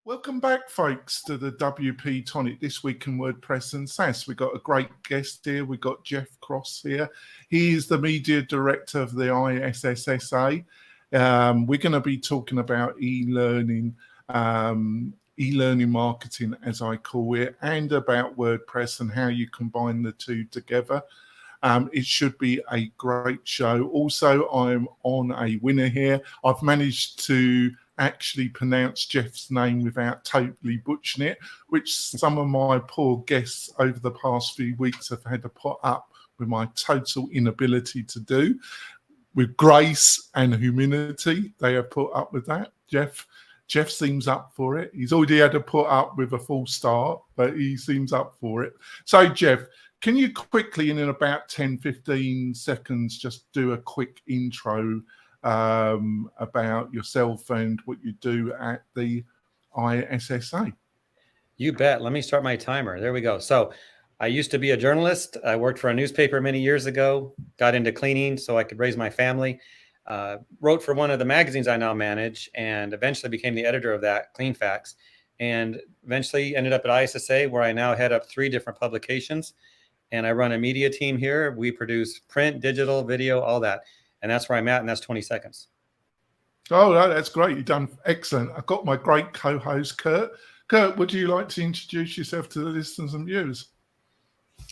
Welcome back, folks, to the WP-Tonic This Week in WordPress and SaaS. We've got a great guest here. We've got Jeff Cross here. He is the media director of the ISSA. We're going to be talking about e-learning, e-learning marketing, as I call it, and about WordPress and how you combine the two together. It should be a great show. Also, I'm on a winner here. I've managed to actually pronounce Jeff's name without totally butchering it, which some of my poor guests over the past few weeks have had to put up with my total inability to do. With grace and humility, they have put up with that. Jeff seems up for it. He's already had to put up with a full start, but he seems up for it. So, Jeff, can you quickly, in about 10-15 seconds, just do a quick intro about yourself and what you do at the ISSA? You bet. Let me start my timer. There we go. So I used to be a journalist. I worked for a newspaper many years ago, got into cleaning so I could raise my family, wrote for one of the magazines I now manage, and eventually became the editor of that, Cleanfax, and eventually ended up at ISSA, where I now head up 3 different publications. And I run a media team here. We produce print, digital, video, all that. And that's where I'm at, and that's 20 seconds. Oh, no, that's great. You've done excellent. I've got my great co-host, Kurt. Kurt, would you like to introduce yourself to the listeners and viewers?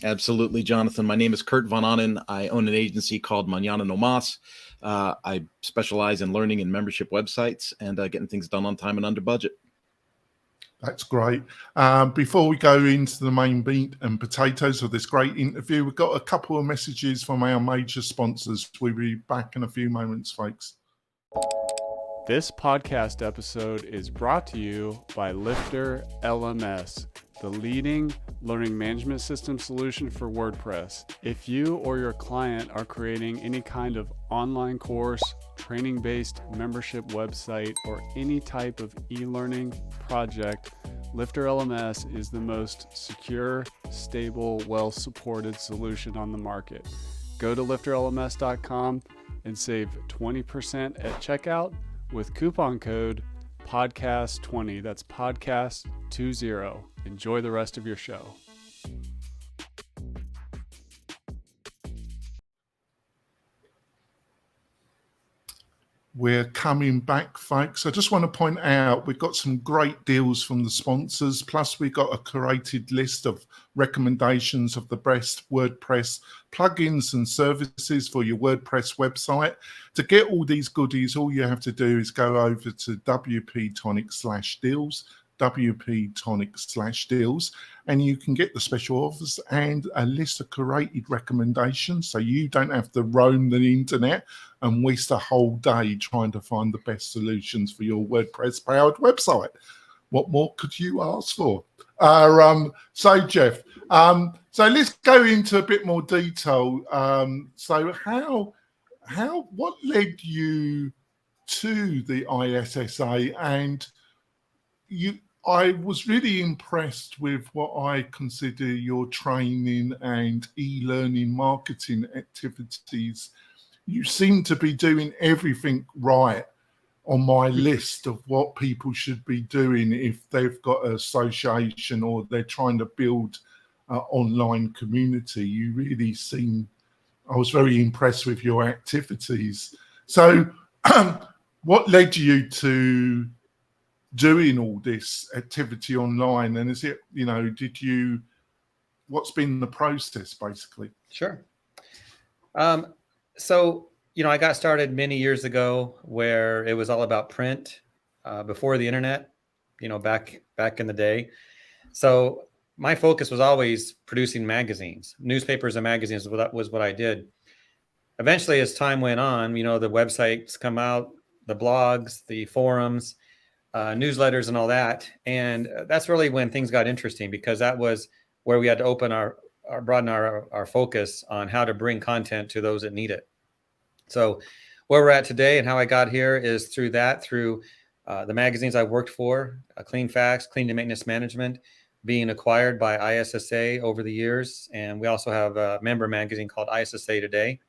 Absolutely, Jonathan. My name is Kurt Von Annen. I own an agency called Mañana No Mas. I specialize in learning and membership websites and getting things done on time and under budget. That's great. Before we go into the main meat and potatoes of this great interview, we've got a couple of messages from our major sponsors. We'll be back in a few moments, folks. This podcast episode is brought to you by Lifter LMS, the leading learning management system solution for WordPress. If you or your client are creating any kind of online course, training-based membership website, or any type of e-learning project, Lifter LMS is the most secure, stable, well-supported solution on the market. Go to lifterlms.com and save 20% at checkout with coupon code podcast20. That's podcast20. Enjoy the rest of your show. We're coming back, folks. I just want to point out we've got some great deals from the sponsors. Plus, we've got a curated list of recommendations of the best WordPress plugins and services for your WordPress website. To get all these goodies, all you have to do is go over to WP-Tonic/deals, WP-Tonic/deals, and you can get the special offers and a list of curated recommendations, so you don't have to roam the internet and waste a whole day trying to find the best solutions for your WordPress powered website. What more could you ask for? So Jeff, so let's go into a bit more detail. So what led you to the ISSA? And I was really impressed with what I consider your training and e-learning marketing activities. You seem to be doing everything right on my list of what people should be doing if they've got an association or they're trying to build an online community. You really seem, I was very impressed with your activities. So what led you to doing all this activity online? And is it, what's been the process basically? Sure. So, I got started many years ago where it was all about print before the internet, back in the day. So my focus was always producing magazines, newspapers and magazines was what I did. Eventually, as time went on, the websites come out, the blogs, the forums, newsletters and all that. And that's really when things got interesting, because that was where we had to broaden our focus on how to bring content to those that need it. So where we're at today and how I got here is through the magazines I worked for, Cleanfax, Clean and Maintenance Management, being acquired by ISSA over the years. And we also have a member magazine called ISSA Today.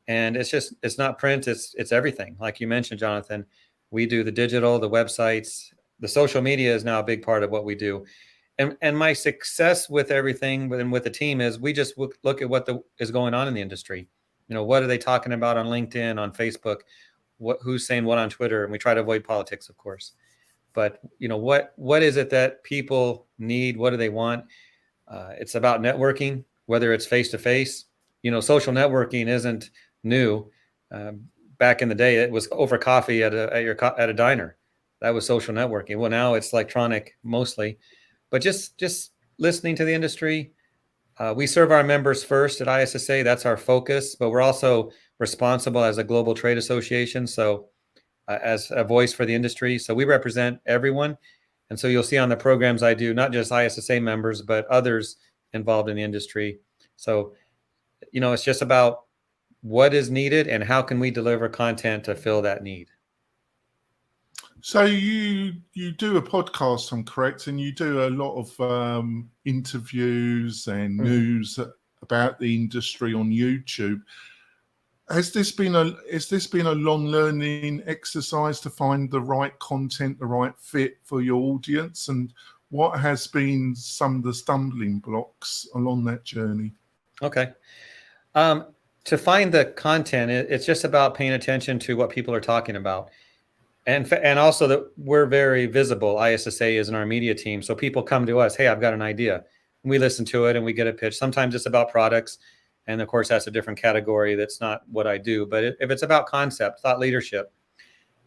And it's not print, it's everything. Like you mentioned, Jonathan, we do the digital, the websites, the social media is now a big part of what we do. And my success with everything and with the team is we just look at what is going on in the industry. What are they talking about on LinkedIn, on Facebook, who's saying what on Twitter, and we try to avoid politics, of course. But what is it that people need? What do they want? It's about networking, whether it's face to face. Social networking isn't new. Back in the day, it was over coffee at a diner. That was social networking. Well, now it's electronic mostly, but just listening to the industry. We serve our members first at ISSA. That's our focus, but we're also responsible as a global trade association. So as a voice for the industry. So we represent everyone. And so you'll see on the programs I do, not just ISSA members, but others involved in the industry. So, it's just about what is needed and how can we deliver content to fill that need. So you do a podcast, I'm correct, and you do a lot of interviews and news about the industry on YouTube. Has this been a long learning exercise to find the right content, the right fit for your audience, and what has been some of the stumbling blocks along that journey? Okay. To find the content, it's just about paying attention to what people are talking about. And also that we're very visible. ISSA is in our media team. So people come to us, hey, I've got an idea. And we listen to it and we get a pitch. Sometimes it's about products. And of course, that's a different category. That's not what I do. But if it's about concept, thought leadership,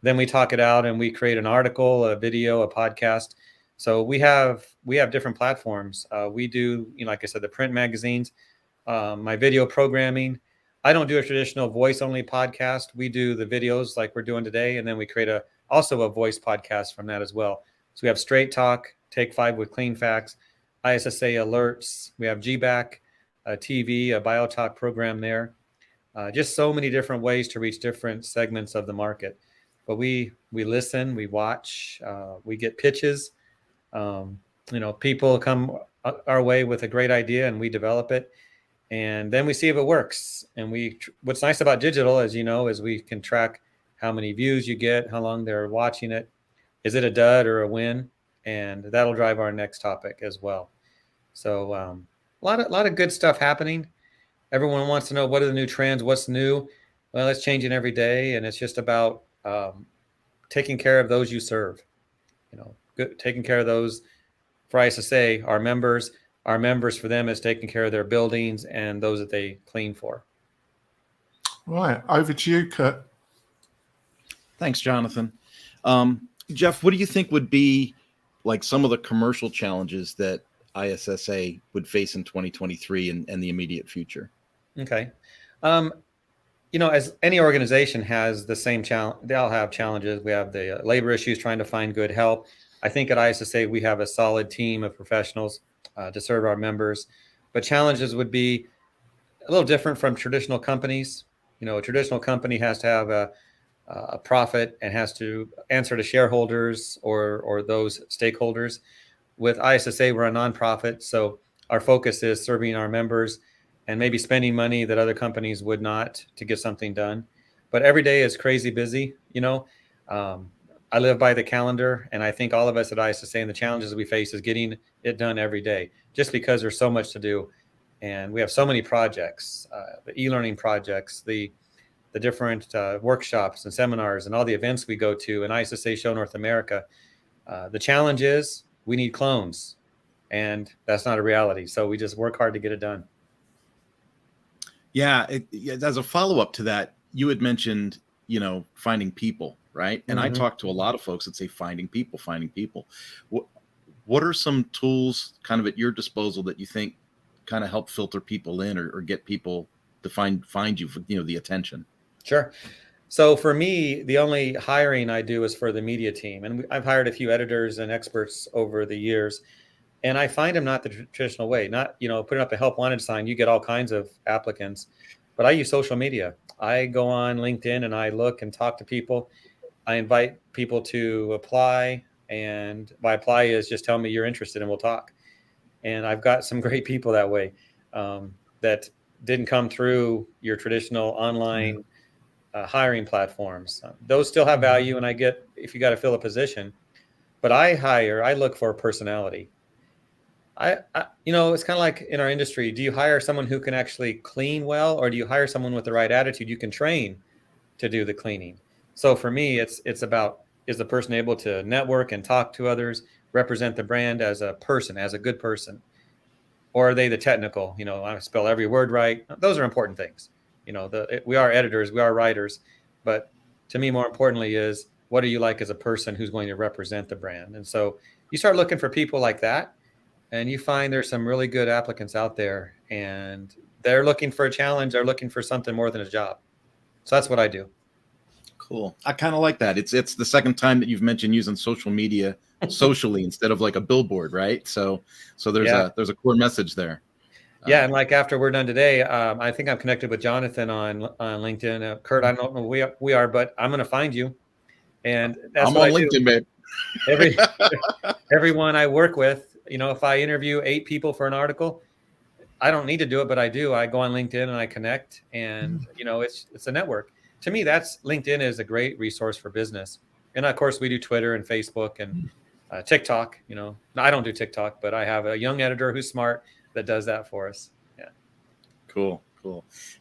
then we talk it out and we create an article, a video, a podcast. So we have different platforms. We do, like I said, the print magazines, my video programming. I don't do a traditional voice only podcast. We do the videos like we're doing today. And then we create also a voice podcast from that as well. So we have Straight Talk, Take 5 with Cleanfax, ISSA Alerts. We have GBAC, a TV, a BioTalk program there. Just so many different ways to reach different segments of the market. But we listen, we watch, we get pitches. People come our way with a great idea and we develop it. And then we see if it works. And what's nice about digital, as you know, is we can track how many views you get, how long they're watching it. Is it a dud or a win? And that'll drive our next topic as well. So a lot of good stuff happening. Everyone wants to know what are the new trends, what's new. Well, it's changing every day. And it's just about taking care of those you serve. Taking care of those for ISSA, our members. Our members, for them, is taking care of their buildings and those that they clean for. Right. Over to you, Kurt. Thanks, Jonathan. Jeff, what do you think would be like some of the commercial challenges that ISSA would face in 2023 and the immediate future? Okay. As any organization has the same challenge, they all have challenges. We have the labor issues, trying to find good help. I think at ISSA, we have a solid team of professionals to serve our members, but challenges would be a little different from traditional companies. A traditional company has to have a profit and has to answer to shareholders or those stakeholders. With ISSA, we're a nonprofit, so our focus is serving our members and maybe spending money that other companies would not to get something done. But every day is crazy busy. I live by the calendar, and I think all of us at ISSA and the challenges we face is getting it done every day, just because there's so much to do. And we have so many projects, the e-learning projects, the different workshops and seminars and all the events we go to in ISSA Show North America. The challenge is we need clones, and that's not a reality. So we just work hard to get it done. Yeah. As a follow-up to that, you had mentioned, finding people, right? And I talk to a lot of folks that say finding people. What are some tools kind of at your disposal that you think kind of help filter people in or get people to find you for, the attention? Sure. So for me, the only hiring I do is for the media team. And I've hired a few editors and experts over the years. And I find them not the traditional way, not, putting up a help wanted sign. You get all kinds of applicants, but I use social media. I go on LinkedIn and I look and talk to people. I invite people to apply. And by apply is just tell me you're interested and we'll talk. And I've got some great people that way that didn't come through your traditional online hiring platforms. Those still have value. And I get, if you got to fill a position, but I look for personality. It's kind of like in our industry. Do you hire someone who can actually clean well, or do you hire someone with the right attitude you can train to do the cleaning? So for me, it's about, is the person able to network and talk to others, represent the brand as a person, as a good person, or are they the technical? I spell every word right. Those are important things. We are editors, we are writers, but to me, more importantly, is what are you like as a person who's going to represent the brand? And so you start looking for people like that, and you find there's some really good applicants out there, and they're looking for a challenge. They're looking for something more than a job. So that's what I do. Cool. I kind of like that. It's the second time that you've mentioned using social media socially instead of like a billboard, right? So there's a core message there. Yeah, and like after we're done today, I think I'm connected with Jonathan on LinkedIn. Kurt, I don't know we are, but I'm going to find you, and that's I'm what on I LinkedIn, do. babe. Everyone I work with, if I interview 8 people for an article, I don't need to do it, but I do. I go on LinkedIn and I connect, and it's a network. To me, LinkedIn is a great resource for business. And of course, we do Twitter and Facebook and TikTok. No, I don't do TikTok, but I have a young editor who's smart that does that for us. Yeah. Cool.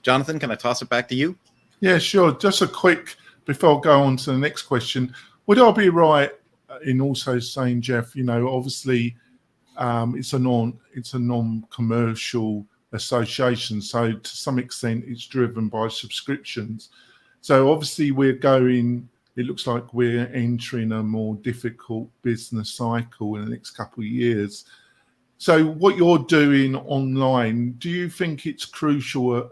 Jonathan, can I toss it back to you? Yeah, sure. Just a quick, before I go on to the next question, would I be right in also saying, Jeff, obviously it's a non-commercial association, so to some extent it's driven by subscriptions. So obviously it looks like we're entering a more difficult business cycle in the next couple of years. So what you're doing online, do you think it's a crucial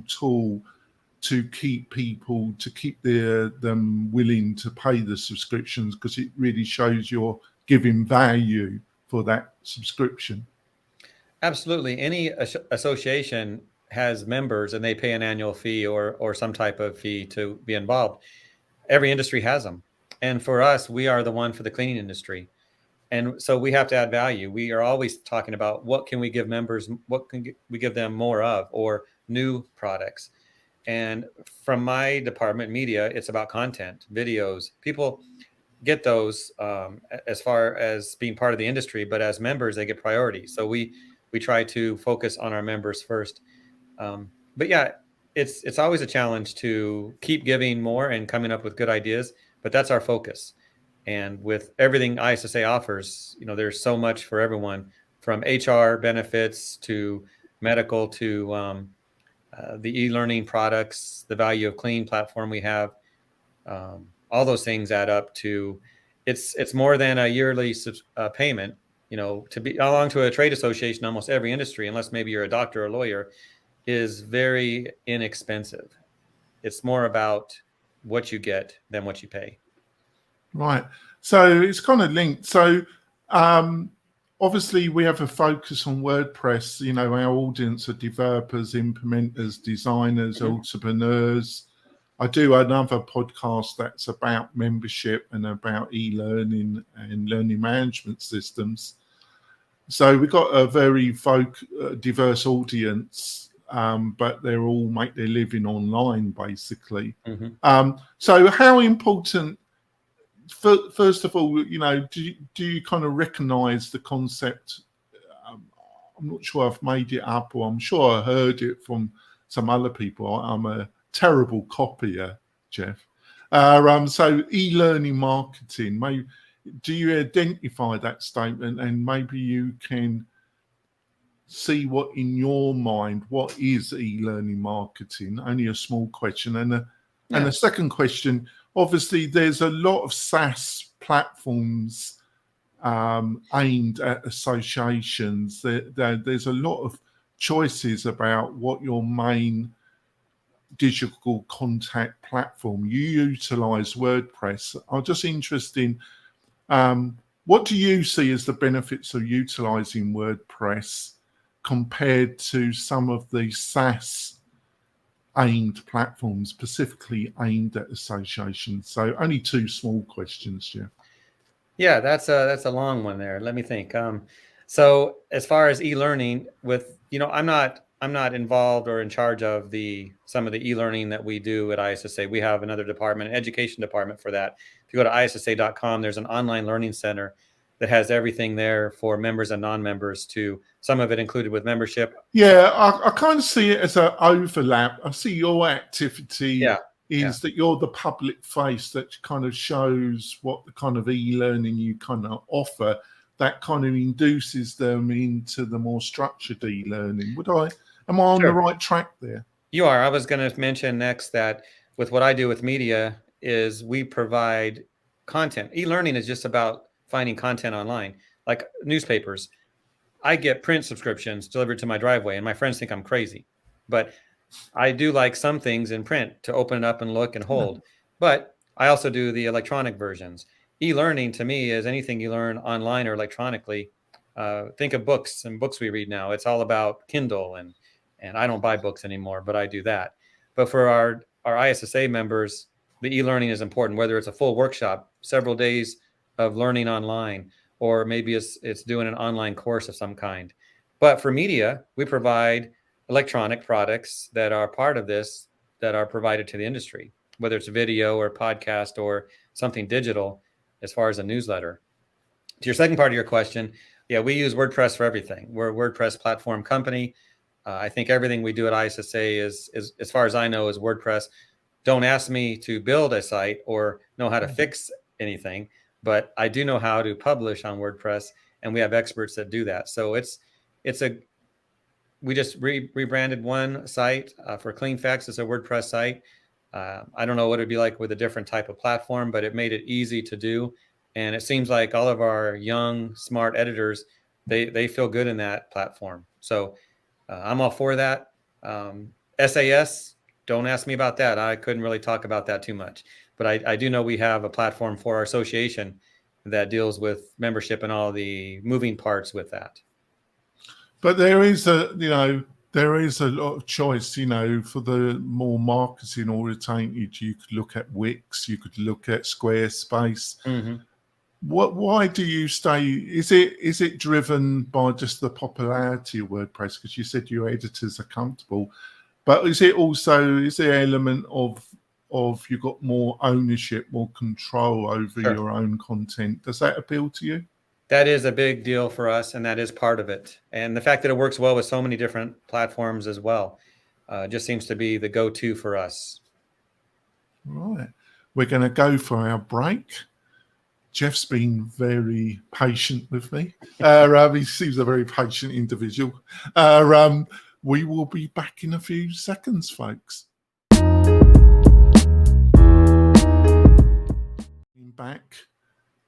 tool to keep them willing to pay the subscriptions, because it really shows you're giving value for that subscription? Absolutely. Any association has members, and they pay an annual fee or some type of fee to be involved. Every industry has them. And for us, we are the one for the cleaning industry. And so we have to add value. We are always talking about what can we give members, what can we give them more of, or new products. And from my department, media, it's about content, videos. People get those as far as being part of the industry, but as members, they get priority. So we try to focus on our members first. But yeah, it's always a challenge to keep giving more and coming up with good ideas, but that's our focus. And with everything ISSA offers, there's so much for everyone, from HR benefits to medical to the e-learning products, the value of clean platform we have. All those things add up to, it's more than a yearly payment. To belong to a trade association, almost every industry, unless maybe you're a doctor or a lawyer, is very inexpensive. It's more about what you get than what you pay. Right. So it's kind of linked. So obviously we have a focus on WordPress. Our audience are developers, implementers, designers, entrepreneurs. I do another podcast that's about membership and about e-learning and learning management systems. So we've got a very diverse audience, but they all make their living online, basically. So how important, first of all, do you kind of recognize the concept? I'm not sure I've made it up, or I'm sure I heard it from some other people. I'm a terrible copier, Jeff. So e-learning marketing, maybe, do you identify that statement, and maybe you can see what in your mind, what is e-learning marketing? Only a small question. And the second question, obviously there's a lot of SaaS platforms aimed at associations. There's a lot of choices about what your main digital contact platform. You utilize WordPress. I'm just interested in what do you see as the benefits of utilizing WordPress compared to some of the SaaS aimed platforms, specifically aimed at associations? So only 2 small questions, Jeff. Yeah, that's a long one there. Let me think. So as far as e-learning, with I'm not involved or in charge of some of the e-learning that we do at ISSA. We have another department, an education department for that. If you go to ISSA.com, there's an online learning center that has everything there for members and non-members, to some of it included with membership. Yeah, I kind of see it as an overlap. I see your activity is that you're the public face that kind of shows what the kind of e-learning you kind of offer, that kind of induces them into the more structured e-learning. Am I on the right track there? You are. I was going to mention next that with what I do with media is we provide content. E-learning is just about finding content online, like newspapers. I get print subscriptions delivered to my driveway, and my friends think I'm crazy, but I do like some things in print to open it up and look and hold. But I also do the electronic versions. E-learning to me is anything you learn online or electronically. Think of books and books we read now. It's all about Kindle, and I don't buy books anymore, but I do that. But for our ISSA members, the e-learning is important, whether it's a full workshop, several days of learning online, or maybe it's doing an online course of some kind. But for media, we provide electronic products that are part of this, that are provided to the industry, whether it's video or podcast or something digital, as far as a newsletter. To your second part of your question, we use WordPress for everything. We're a WordPress platform company. I think everything we do at ISSA is, as far as I know, is WordPress. Don't ask me to build a site or know how to fix anything, but I do know how to publish on WordPress, and we have experts that do that. So we just rebranded one site for Cleanfax. It's a WordPress site. I don't know what it'd be like with a different type of platform, but it made it easy to do. And it seems like all of our young, smart editors, they feel good in that platform. So I'm all for that. SAS, don't ask me about that. I couldn't really talk about that too much. But I do know we have a platform for our association that deals with membership and all the moving parts with that. But there is a lot of choice, for the more marketing oriented. You could look at Wix, you could look at Squarespace. Mm-hmm. Why do you stay? Is it driven by just the popularity of WordPress? Because you said your editors are comfortable, but is there an element of you've got more ownership, more control over your own content? Does that appeal to you? That is a big deal for us, and that is part of it. And the fact that it works well with so many different platforms as well just seems to be the go-to for us. Right. We're going to go for our break. Jeff's been very patient with me. He seems a very patient individual. We will be back in a few seconds, folks. Back.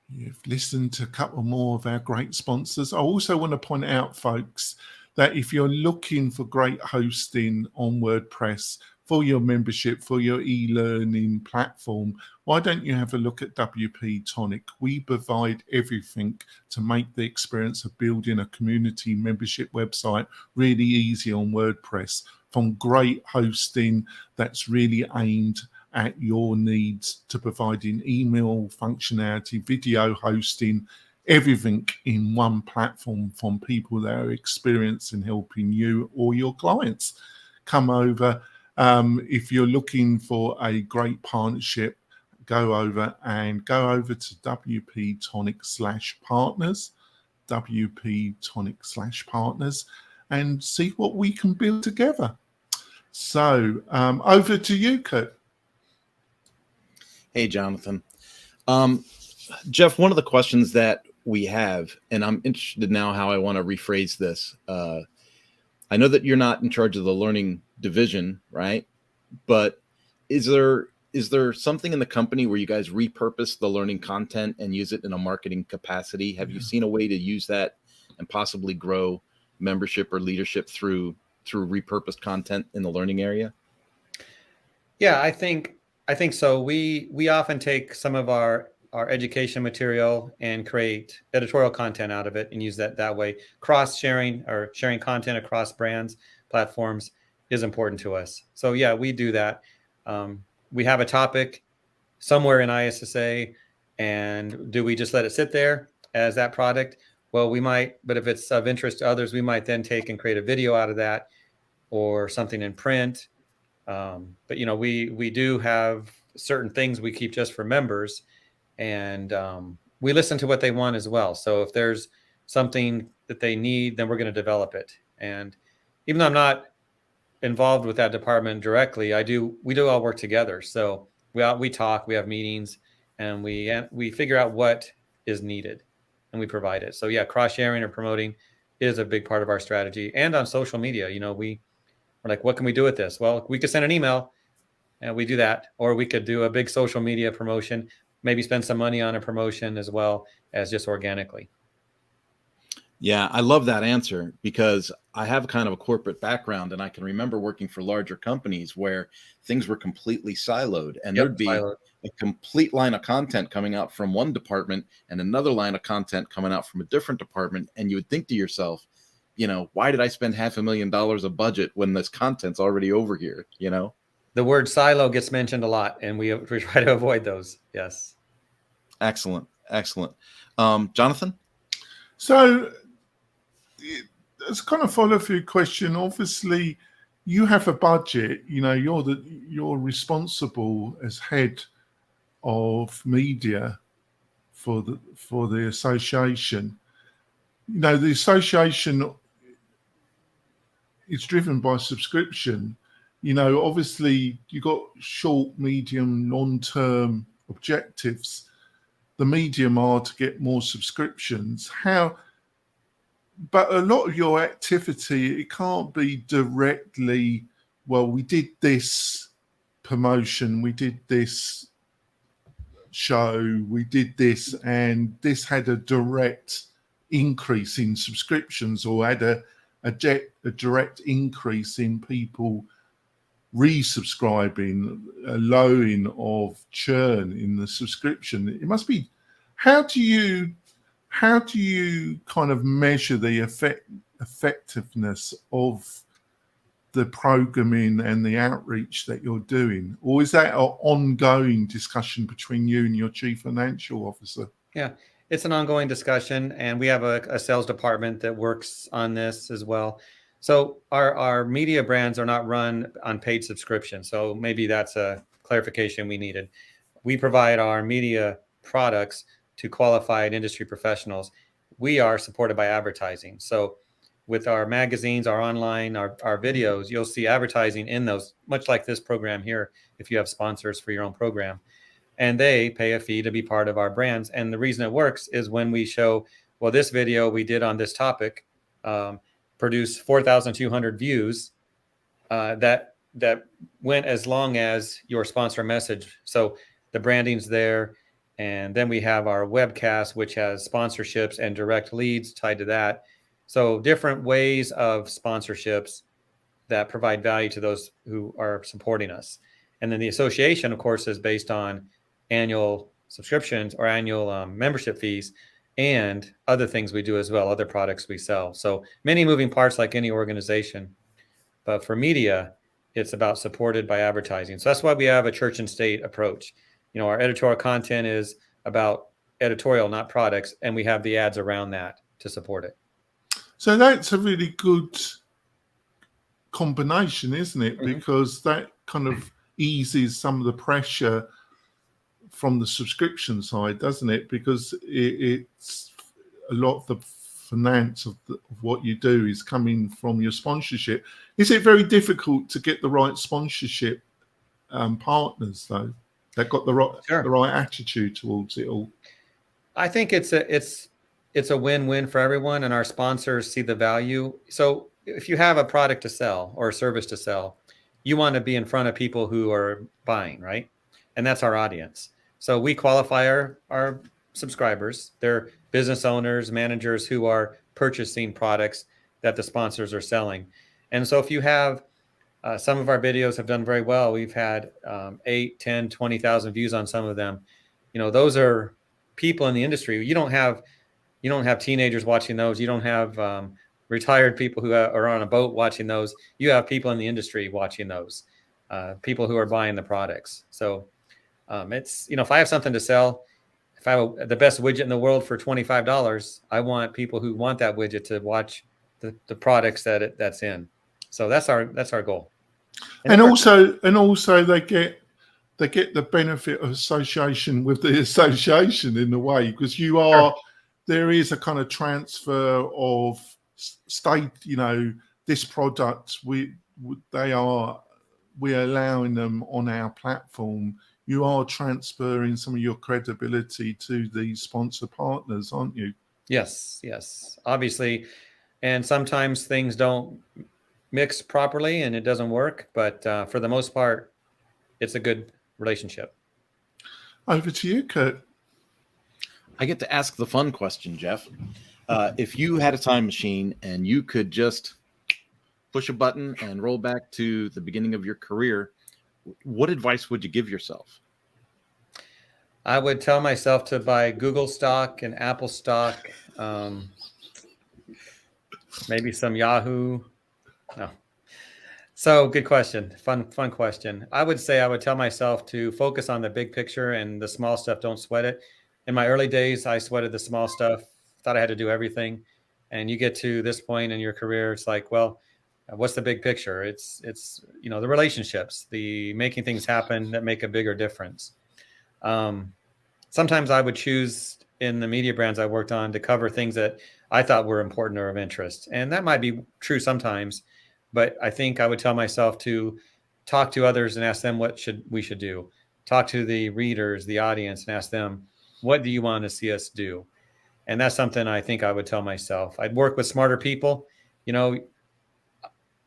You've listened to a couple more of our great sponsors. I also want to point out, folks, that if you're looking for great hosting on WordPress for your membership, for your e-learning platform, why don't you have a look at WP-Tonic? We provide everything to make the experience of building a community membership website really easy on WordPress, from great hosting that's really aimed at your needs to providing email functionality, video hosting, everything in one platform from people that are experienced in helping you or your clients. Come over. If you're looking for a great partnership, go over to WP-Tonic/partners, WP-Tonic/partners, and see what we can build together. So over to you, Kurt. Hey, Jonathan. Jeff, one of the questions that we have, and I'm interested now how I want to rephrase this. I know that you're not in charge of the learning division, right? But is there something in the company where you guys repurpose the learning content and use it in a marketing capacity? Have you seen a way to use that and possibly grow membership or leadership through repurposed content in the learning area? Yeah, I think so. We often take some of our education material and create editorial content out of it and use that way. Cross-sharing or sharing content across brands, platforms is important to us. So yeah, we do that. We have a topic somewhere in ISSA, and do we just let it sit there as that product? Well, we might, but if it's of interest to others, we might then take and create a video out of that or something in print. But we do have certain things we keep just for members, and we listen to what they want as well. So if there's something that they need, then we're going to develop it. And even though I'm not involved with that department directly, we do all work together. So we talk, we have meetings, and we figure out what is needed, and we provide it. So yeah, cross sharing or promoting is a big part of our strategy. And on social media, we're like, what can we do with this? Well, we could send an email, and we do that, or we could do a big social media promotion, maybe spend some money on a promotion as well as just organically. Yeah, I love that answer, because I have kind of a corporate background, and I can remember working for larger companies where things were completely siloed, and there'd be a complete line of content coming out from one department and another line of content coming out from a different department. And you would think to yourself, why did I spend $500,000 of budget when this content's already over here? The word silo gets mentioned a lot, and we try to avoid those. Yes. Excellent. Jonathan? So it's kind of follow-through question. Obviously, you have a budget. You're responsible as head of media for the association. The association is driven by subscription. Obviously, you got short, medium, long-term objectives. The medium are to get more subscriptions. But a lot of your activity, it can't be directly, well, we did this promotion, we did this show, we did this, and this had a direct increase in subscriptions, or had a direct increase in people resubscribing, a lowering of churn in the subscription. It must be, how do you kind of measure the effectiveness of the programming and the outreach that you're doing? Or is that an ongoing discussion between you and your chief financial officer? Yeah, it's an ongoing discussion, and we have a sales department that works on this as well. So our media brands are not run on paid subscription. So maybe that's a clarification we needed. We provide our media products to qualified industry professionals. We are supported by advertising. So with our magazines, our online, our videos, you'll see advertising in those, much like this program here, if you have sponsors for your own program. And they pay a fee to be part of our brands. And the reason it works is when we show, well, this video we did on this topic produced 4,200 views that went as long as your sponsor message. So the branding's there. And then we have our webcast, which has sponsorships and direct leads tied to that. So different ways of sponsorships that provide value to those who are supporting us. And then the association, of course, is based on annual subscriptions or annual membership fees, and other things we do as well, other products we sell. So many moving parts like any organization. But for media, it's about supported by advertising. So that's why we have a church and state approach. Our editorial content is about editorial, not products, and we have the ads around that to support it. So that's a really good combination, isn't it? Mm-hmm. Because that kind of eases some of the pressure from the subscription side, doesn't it? Because it's a lot of the finance of what you do is coming from your sponsorship. Is it very difficult to get the right sponsorship partners, though, that got the right attitude towards it all? I think it's a win-win for everyone, and our sponsors see the value. So if you have a product to sell or a service to sell, you want to be in front of people who are buying, right? And that's our audience. So we qualify our subscribers. They're business owners, managers who are purchasing products that the sponsors are selling. And so if you have some of our videos have done very well. We've had 8, 10, 20,000 views on some of them. Those are people in the industry. You don't have teenagers watching those. You don't have retired people who are on a boat watching those. You have people in the industry watching those, people who are buying the products. So it's, if I have something to sell, if I have the best widget in the world for $25, I want people who want that widget to watch the products that's in. So that's our goal. And also they get the benefit of association with the association in a way, because there is a kind of transfer of state, this product, we're allowing them on our platform. You are transferring some of your credibility to the sponsor partners, aren't you? Yes, obviously. And sometimes things don't mix properly and it doesn't work, but for the most part, it's a good relationship. Over to you, Kurt. I get to ask the fun question, Jeff. If you had a time machine and you could just push a button and roll back to the beginning of your career, what advice would you give yourself? I would tell myself to buy Google stock and Apple stock, maybe some Yahoo. No. So good question. Fun question. I would tell myself to focus on the big picture and the small stuff. Don't sweat it. In my early days, I sweated the small stuff, thought I had to do everything. And you get to this point in your career, it's like, well, what's the big picture? It's the relationships, the making things happen that make a bigger difference. Sometimes I would choose in the media brands I worked on to cover things that I thought were important or of interest. And that might be true sometimes, but I think I would tell myself to talk to others and ask them what we should do. Talk to the readers, the audience, and ask them, what do you want to see us do? And that's something I think I would tell myself. I'd work with smarter people.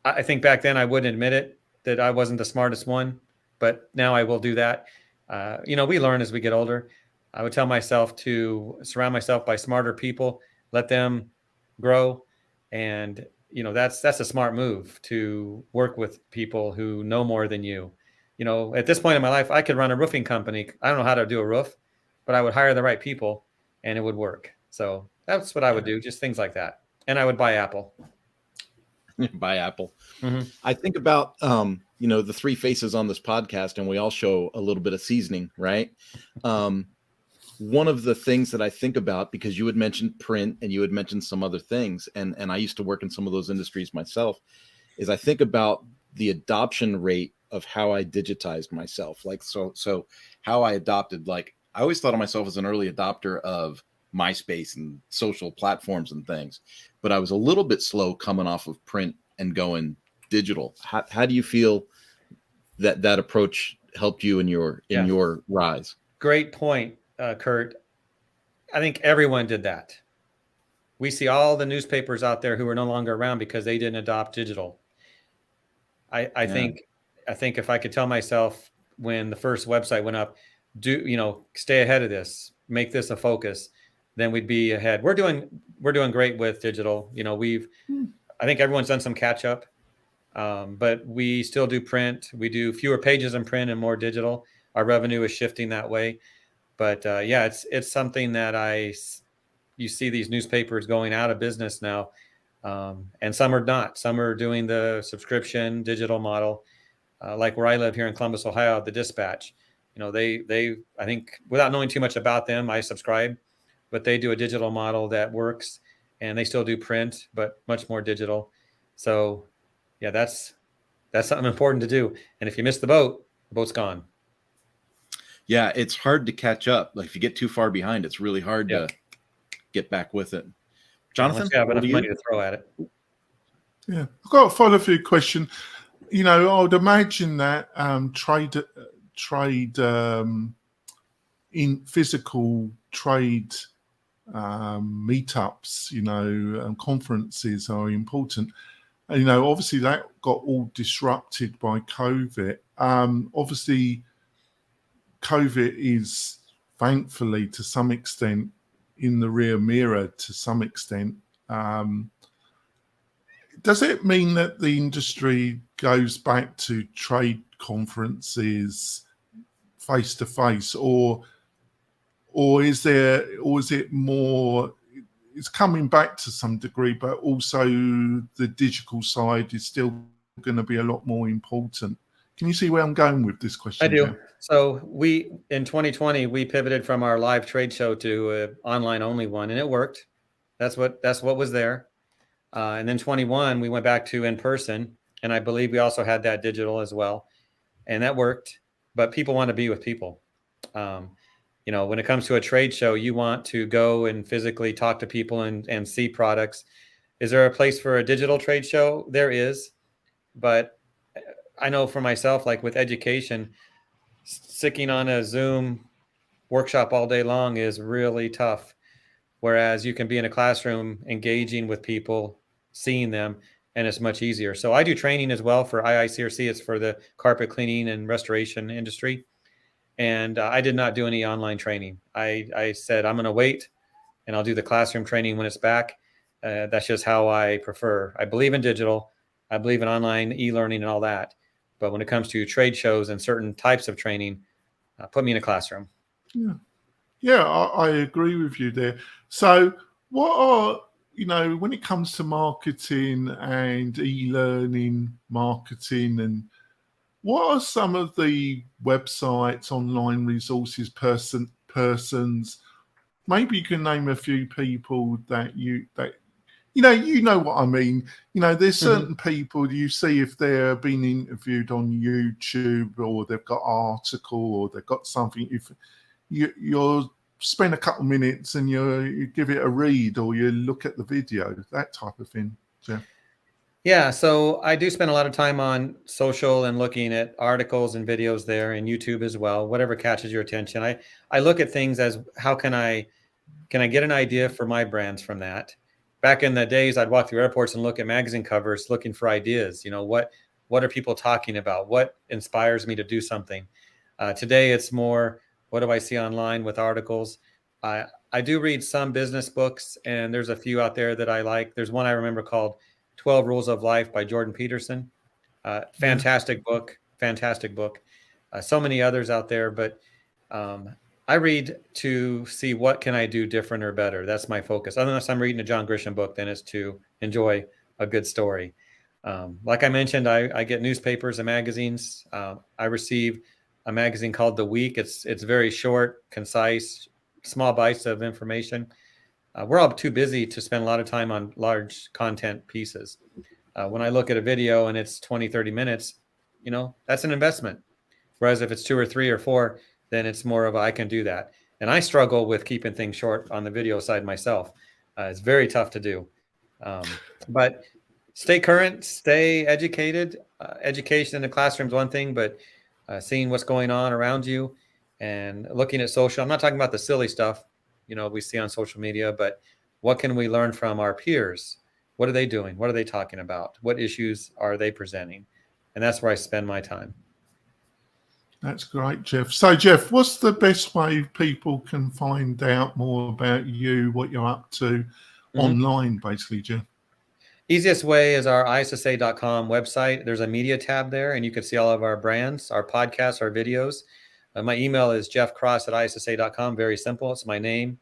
I think back then I wouldn't admit it, that I wasn't the smartest one, but now I will do that. We learn as we get older. I would tell myself to surround myself by smarter people, let them grow. And, that's a smart move, to work with people who know more than you. At this point in my life, I could run a roofing company. I don't know how to do a roof, but I would hire the right people and it would work. So that's what I would do. Just things like that. And I would buy Apple. Buy Apple. Mm-hmm. I think about, the three faces on this podcast, and we all show a little bit of seasoning, right? One of the things that I think about, because you had mentioned print and you had mentioned some other things, and I used to work in some of those industries myself, is I think about the adoption rate of how I digitized myself. Like, so how I adopted, like, I always thought of myself as an early adopter of MySpace and social platforms and things, but I was a little bit slow coming off of print and going digital. How do you feel that approach helped you in your rise? Great point, Kurt. I think everyone did that. We see all the newspapers out there who are no longer around because they didn't adopt digital. I think if I could tell myself when the first website went up, stay ahead of this, make this a focus, then we'd be ahead. We're doing great with digital. I think everyone's done some catch up, but we still do print. We do fewer pages in print and more digital. Our revenue is shifting that way. But it's something that you see these newspapers going out of business now, and some are not. Some are doing the subscription digital model, like where I live here in Columbus, Ohio, the Dispatch. They I think, without knowing too much about them, I subscribe, but they do a digital model that works, and they still do print, but much more digital. So yeah, that's something important to do. And if you miss the boat's gone. Yeah, it's hard to catch up. Like, if you get too far behind, it's really hard to get back with it. Jonathan, you have enough money to throw at it. Yeah, I've got a follow-through question. I would imagine that trade in physical trade meetups, conferences are important. Obviously that got all disrupted by COVID. Obviously, COVID is thankfully to some extent in the rear mirror to some extent. Does it mean that the industry goes back to trade conferences face to face, or is it more? It's coming back to some degree, but also the digital side is still going to be a lot more important. Can you see where I'm going with this question? I do. Jeff? So in 2020, we pivoted from our live trade show to an online only one, and it worked. That's what was there. And then 21, we went back to in person. And I believe we also had that digital as well. And that worked. But people want to be with people. When it comes to a trade show, you want to go and physically talk to people and see products. Is there a place for a digital trade show? There is. But I know for myself, like with education, sticking on a Zoom workshop all day long is really tough. Whereas you can be in a classroom engaging with people, seeing them, and it's much easier. So I do training as well for IICRC. It's for the carpet cleaning and restoration industry. And I did not do any online training. I said, I'm going to wait and I'll do the classroom training when it's back. That's just how I prefer. I believe in digital. I believe in online e-learning and all that. But when it comes to trade shows and certain types of training, put me in a classroom. Yeah, I agree with you there. So what are, when it comes to marketing and e-learning marketing, and what are some of the websites, online resources, persons, maybe you can name a few people that you know what I mean. There's certain people you see if they're being interviewed on YouTube, or they've got article, or they've got something. If you're spend a couple minutes and you give it a read, or you look at the video, that type of thing, Jeff. Yeah, so I do spend a lot of time on social and looking at articles and videos there, and YouTube as well, whatever catches your attention. I look at things as how can I get an idea for my brands from that. Back in the days, I'd walk through airports and look at magazine covers looking for ideas. What are people talking about? What inspires me to do something? Today, it's more, what do I see online with articles? I do read some business books, and there's a few out there that I like. There's one I remember called 12 Rules of Life by Jordan Peterson. Fantastic book. So many others out there, but I read to see what can I do different or better. That's my focus. Unless I'm reading a John Grisham book, then it's to enjoy a good story. Like I mentioned, I get newspapers and magazines. I receive a magazine called The Week. It's very short, concise, small bites of information. We're all too busy to spend a lot of time on large content pieces. When I look at a video and it's 20, 30 minutes, that's an investment. Whereas if it's 2 or 3 or 4, then it's more of I can do that. And I struggle with keeping things short on the video side myself. It's very tough to do. But stay current, stay educated. Education in the classroom is one thing, but seeing what's going on around you and looking at social. I'm not talking about the silly stuff, we see on social media, but what can we learn from our peers? What are they doing? What are they talking about? What issues are they presenting? And that's where I spend my time. That's great, Jeff. So, Jeff, what's the best way people can find out more about you, what you're up to online, basically, Jeff? Easiest way is our ISSA.com website. There's a media tab there, and you can see all of our brands, our podcasts, our videos. My email is jeffcross@ISSA.com. Very simple. It's my name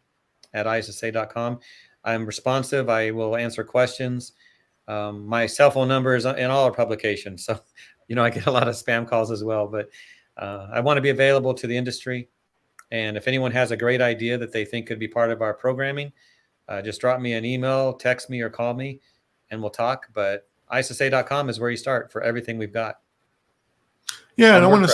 at ISSA.com. I'm responsive. I will answer questions. My cell phone number is in all our publications. So, I get a lot of spam calls as well. But I want to be available to the industry. And if anyone has a great idea that they think could be part of our programming, just drop me an email, text me, or call me, and we'll talk. But ISSA.com is where you start for everything we've got. Yeah, and I want to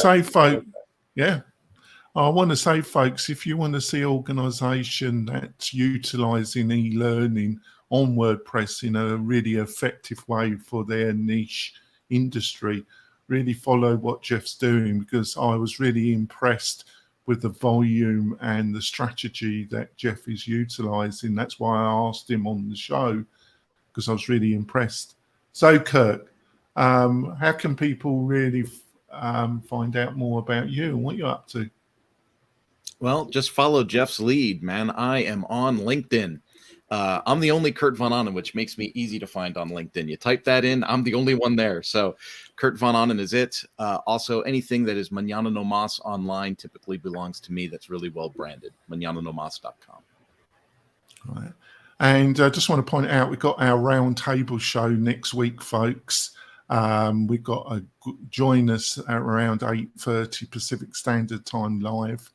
say, folks, if you want to see organisation that's utilising e-learning on WordPress in a really effective way for their niche industry, really follow what Jeff's doing, because I was really impressed with the volume and the strategy that Jeff is utilising. That's why I asked him on the show, because I was really impressed. So, Kirk, how can people really find out more about you and what you're up to? Well, just follow Jeff's lead, man. I am on LinkedIn. I'm the only Kurt Von Onen, which makes me easy to find on LinkedIn. You type that in, I'm the only one there. So Kurt Von Onen is it. Also, anything that is Mañana No Mas online typically belongs to me. That's really well branded. MañanaNoMas.com. All right. And I just want to point out, we've got our roundtable show next week, folks. We've got join us at around 8:30 Pacific Standard Time live.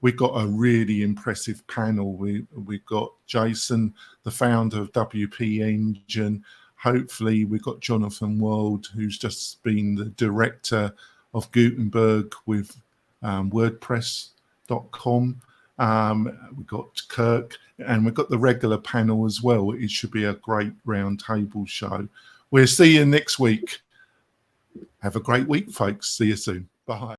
We've got a really impressive panel. We've got Jason, the founder of WP Engine. Hopefully we've got Jonathan World, who's just been the director of Gutenberg with WordPress.com. We've got Kirk, and we've got the regular panel as well. It should be a great round table show. We'll see you next week. Have a great week, folks. See you soon. Bye.